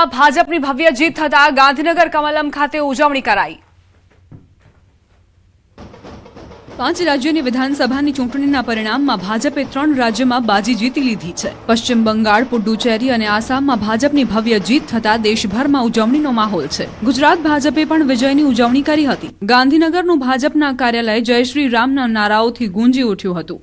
ગુજરાતમાં ભાજપની ભવ્ય જીત થતા ગાંધીનગર કમલમ ખાતે ઉજવણી કરાઈ। 5 રાજ્યોની વિધાનસભાની ચૂંટણીના પરિણામમાં ભાજપે 3 રાજ્યોમાં બાજી જીતી લીધી છે। પશ્ચિમ બંગાળ, પુડુચેરી અને આસામમાં ભાજપની ભવ્ય જીત થતા દેશભરમાં ઉજવણીનો માહોલ છે। ગુજરાત ભાજપે પણ વિજયની ઉજવણી કરી હતી। ગાંધીનગરનું ભાજપના કાર્યાલય જય શ્રી રામના નારાઓથી ગુંજી ઉઠ્યું હતું।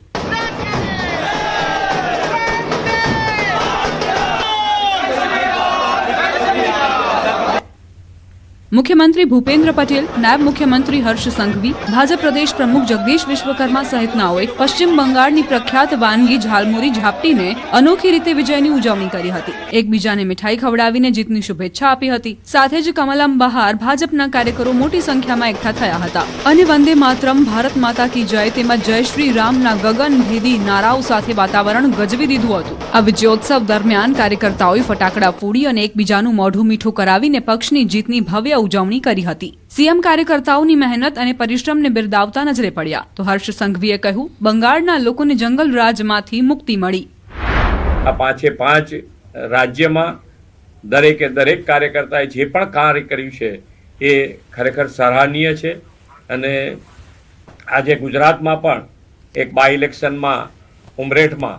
मुख्यमंत्री भूपेन्द्र पटेल, नायब मुख्यमंत्री हर्ष संघवी, भाजप प्रदेश प्रमुख जगदीश विश्वकर्मा सहितनाओए पश्चिम बंगाळनी प्रख्यात वानगी झालमुरी झापटीने अनोखी रीते विजयनी उजवणी करी हती। एकबीजाने मीठाई खवडावीने जीतनी शुभेच्छा आपी हती। साथे ज कमलम बहार भाजपना कार्यकरो मोटी संख्यामां एकठा थया हता अने वंदे मातरम, भारत माता की जय तेमज जय श्री रामना गगनभेदी नाराओ साथे वातावरण गजवी दीधुं हतुं। आ विजयोत्सव दरमियान कार्यकर्ताओए फटाकड़ा फोड़ी अने एकबीजानुं मोढुं मीठुं करावीने पक्षनी जीतनी भव्य उजवणी करी हती। सीएम कार्यकर्ताओनी मेहनत अने परिश्रमने बिरदावता नजरे पड्या तो हर्ष संघवीए कह्युं, बंगाळना लोकोने जंगल राजमांथी मुक्ति मळी। आ 5 राज्यमां दरेके दरेक कार्यकर्ताए जे पण कार्य कर्युं छे ए खरेखर सराहनीय छे अने आजे गुजरातमां पण एक बाय इलेक्शनमां उमरेठमां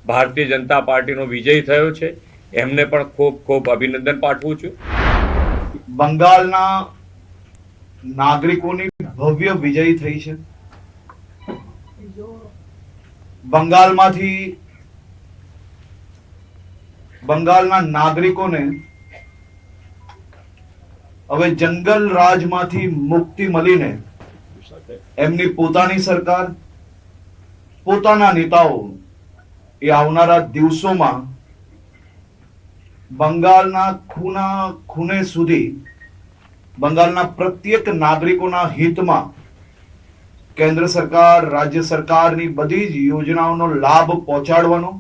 भारतीय जनता पार्टीनो विजय थयो छे। एमने पण खूब खूब अभिनंदन पाठवुं छुं। बंगालना नागरिकोनी भव्य विजय थई छे। बंगालमांथी बंगालना नागरिकोने हवे जंगल राजमांथी मुक्ति मळीने एमनी पोतानी सरकार, पोताना नेताओ ए आवनारा दिवसोमां बंगालना खूने सुधी बंगालना प्रत्येक नागरिकोना हितमां केंद्र सरकार, राज्य सरकारनी बधी ज योजनाओनो लाभ पहोंचाडवानो।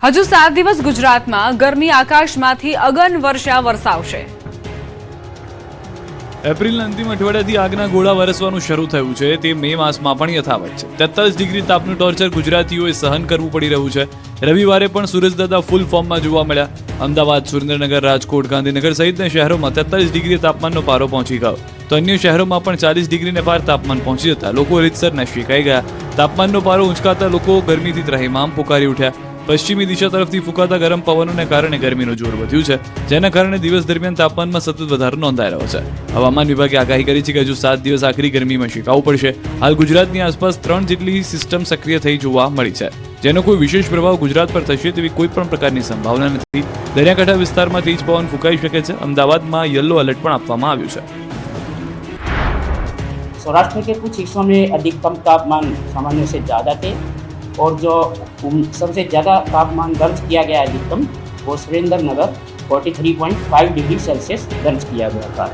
हजू 7 दिवस गुजरातमां गरमी आकाशमांथी अगन वर्षा वरसावशे। एप्रिलના અંતિમ અઠવાડિયાથી આગના ગોળા વરસવાનું શરૂ થયું છે તે મે માસમાં પણ યથાવત છે। 43 ડિગ્રી તાપનું ટોર્ચર ગુજરાતીઓએ સહન કરવું પડી રહ્યું છે। રવિવારે પણ સૂરજદાદા ફૂલ ફોર્મમાં જોવા મળ્યા। અમદાવાદ, સુરેન્દ્રનગર, રાજકોટ, ગાંધીનગર સહિતના શહેરોમાં 43 ડિગ્રી તાપમાનનો પારો પહોંચી ગયો તો અન્ય શહેરોમાં પણ 40 ડિગ્રીને પાર તાપમાન પહોંચી જતા લોકો રીતસરના શેકાઈ ગયા। તાપમાનનો પારો ઊંચકાતા લોકો ગરમીથી ત્રાહિમામ પુકારી ઉઠ્યા। પશ્ચિમી દિશા તરફથી ફૂંકાતા ગરમ પવનોને કારણે ગરમીનું જોર વધ્યું છે, જેના કારણે દિવસ દરમિયાન તાપમાનમાં સતત વધારો નોંધાઈ રહ્યો છે। હવામાન વિભાગે આગાહી કરી છે કે હજુ 7 દિવસ આખરી ગરમીમાં શેકાવું પડશે। હાલ ગુજરાતની આસપાસ 3 જેટલી સિસ્ટમ સક્રિય થઈ જોવા મળી છે, જેનો કોઈ વિશેષ પ્રભાવ ગુજરાત પર થશે તેવી કોઈ પણ પ્રકારની સંભાવના નથી। દરિયાકાંઠા વિસ્તારમાં તેજ પવન ફૂંકાઈ શકે છે। અમદાવાદમાં યલો એલર્ટ પણ આપવામાં આવ્યું છે। सौराष्ट्र के कुछ हिस्सों में अधिकतम तापमान सामान्य से ज़्यादा थे और जो सबसे ज़्यादा तापमान दर्ज किया गया अधिकतम वो सुरेंद्रनगर 43.5 डिग्री सेल्सियस दर्ज किया गया था।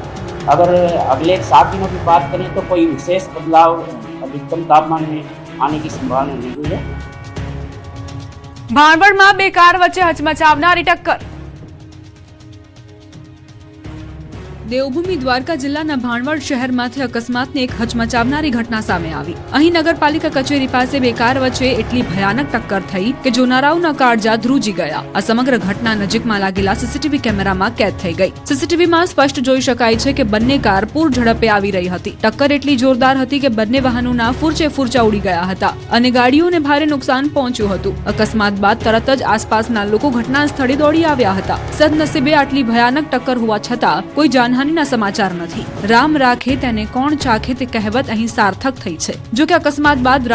अगर अगले 7 दिनों की बात करें तो कोई विशेष बदलाव अधिकतम तापमान में आने की संभावना नहीं हुई है। भाणवडમાં 2 કાર વચ્ચે હચમચાવનારી ટક્કર। દેવભૂમિ દ્વારકા જિલ્લાના ભાણવડ શહેરમાંથી અકસ્માતની એક હચમચાવનારી ઘટના સામે આવી। અહીં નગરપાલિકા કચેરી પાસે 2 કાર વચ્ચે એટલી ભયાનક ટક્કર થઈ કે જોનારાઓના કાળજા ધ્રુજી ગયા। આ સમગ્ર ઘટના નજીકમાં લાગેલા સીસીટીવી કેમેરામાં કેદ થઈ ગઈ। સીસીટીવીમાં સ્પષ્ટ જોઈ શકાય છે કે બંને કાર પૂર ઝડપે આવી રહી હતી। ટક્કર એટલી જોરદાર હતી કે બંને વાહનોના ફૂરચે ફૂરચા ઉડી ગયા હતા અને ગાડીઓને ભારે નુકસાન પહોંચ્યું હતું। અકસ્માત બાદ તરત જ આસપાસના લોકો ઘટના સ્થળે દોડી આવ્યા હતા। સદનસીબે આટલી ભયાનક ટક્કર હોવા છતાં કોઈ જાનહાનિ समाचार नहीं। राम राखे तेने कोण चाखे ते कहेवत अहीं सार्थक थई छे। जो कि अकस्मात बाद